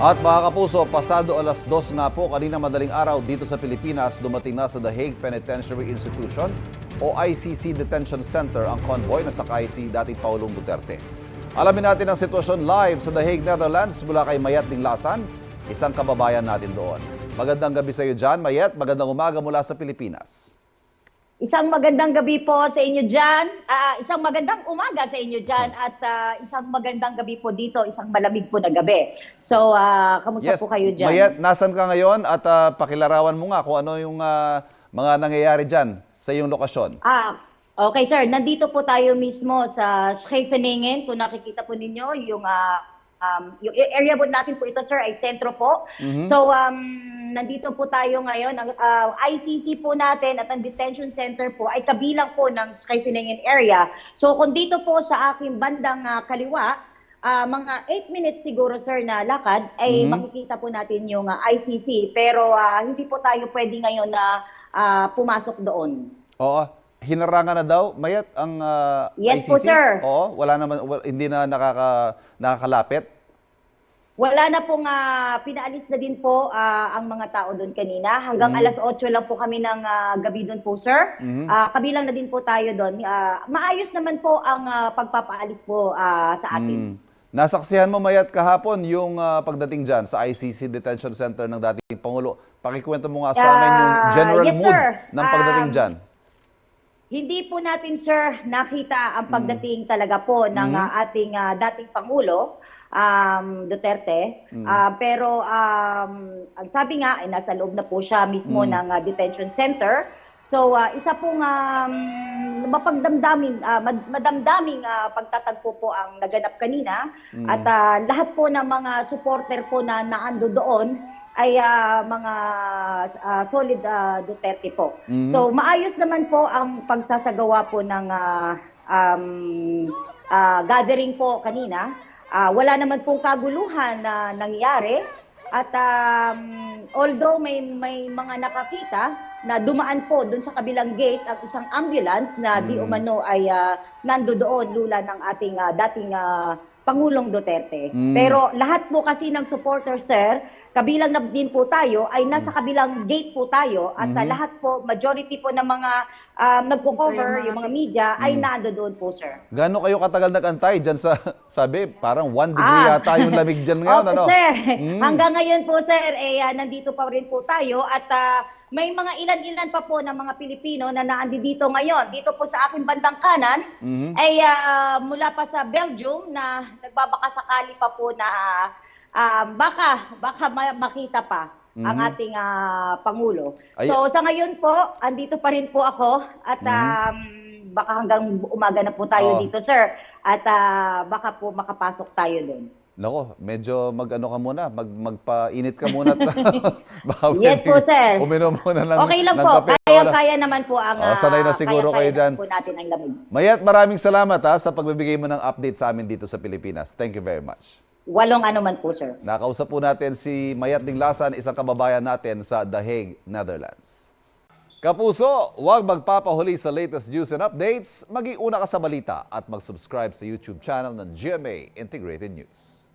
At mga kapuso, pasado alas 2 nga po kanina madaling araw dito sa Pilipinas, dumating na sa The Hague Penitentiary Institution o ICC Detention Center ang convoy na sakay si dating Pangulong Duterte. Alamin natin ang sitwasyon live sa The Hague, Netherlands mula kay Mayet Dinglasan, isang kababayan natin doon. Magandang gabi sa iyo dyan, Mayet. Magandang umaga mula sa Pilipinas. Isang magandang gabi po sa inyo dyan, isang magandang umaga sa inyo dyan at isang magandang gabi po dito, isang malamig po na gabi. So, kamusta po kayo dyan? Mayet, nasan ka ngayon at pakilarawan mo nga kung ano yung mga nangyayari dyan sa iyong lokasyon. Okay sir, nandito po tayo mismo sa Scheveningen. Kung nakikita po ninyo, yung area po natin po ito sir ay sentro po. So, nandito po tayo ngayon. Ang ICC po natin at ang detention center po ay kabilang po ng Scheveningen area. So kung dito po sa aking bandang kaliwa, mga 8 minutes siguro sir na lakad ay makikita po natin yung ICC. Pero hindi po tayo pwede ngayon na pumasok doon. Oo, hinarangan na daw, Mayet, ang Yes ICC? po sir. Oo, hindi na nakakalapit? Wala na pong pinaalis na din po ang mga tao doon kanina. Hanggang alas 8 lang po kami ng gabi doon po, sir. Kabilang na din po tayo doon. Maayos naman po ang pagpapaalis po sa atin. Nasaksihan mo, Mayet, kahapon yung pagdating dyan sa ICC Detention Center ng dating Pangulo. Pakikwento mo nga sa amin yung general yes, mood sir. ng pagdating dyan. Hindi po natin, sir, nakita ang pagdating talaga po ng ating dating Pangulo. Duterte. Pero ang sabi nga ay nasa loob na po siya mismo ng detention center. So isa pong madamdaming pagtatagpo po ang naganap kanina at lahat po ng mga supporter po na naando doon ay mga solid Duterte po. So maayos naman po ang pagsasagawa po ng gathering po kanina. Wala naman pong kaguluhan na nangyari at although may mga nakakita na dumaan po doon sa kabilang gate ang isang ambulance na di umano ay nando doon lula ng ating dating Pangulong Duterte. Pero lahat po kasi ng supporter sir, kabilang na din po tayo ay nasa kabilang gate po tayo at lahat po, majority po ng mga nagko-cover, yung mga media, ay nando doon po, sir. Gaano kayo katagal nag-antay dyan sa, sabi, parang 1 degree yata yung lamig dyan ngayon, Opo, ano? sir. Hanggang ngayon po, sir, nandito pa rin po tayo at may mga ilan-ilan pa po ng mga Pilipino na naandi dito ngayon. Dito po sa aking bandang kanan, ay mula pa sa Belgium na nagbabakasakali pa po na baka makita pa ang ating Pangulo. So sa ngayon po, andito pa rin po ako at baka hanggang umaga na po tayo dito, sir. At baka po makapasok tayo doon. Nako, medyo mag-ano ka muna, magpainit ka muna. Yes po, sir. Uminom muna ng okay lang ng po, kape. kaya naman po ang sanay na siguro kayo dyan. po natin ang lamig. Mayet, maraming salamat sa pagbibigay mo ng update sa amin dito sa Pilipinas. Thank you very much. Walong ano man po, sir. Nakausap po natin si Mayet Dinglasan, isang kababayan natin sa The Hague, Netherlands. Kapuso, huwag magpapahuli sa latest news and updates. Mag-iuna ka sa balita at mag-subscribe sa YouTube channel ng GMA Integrated News.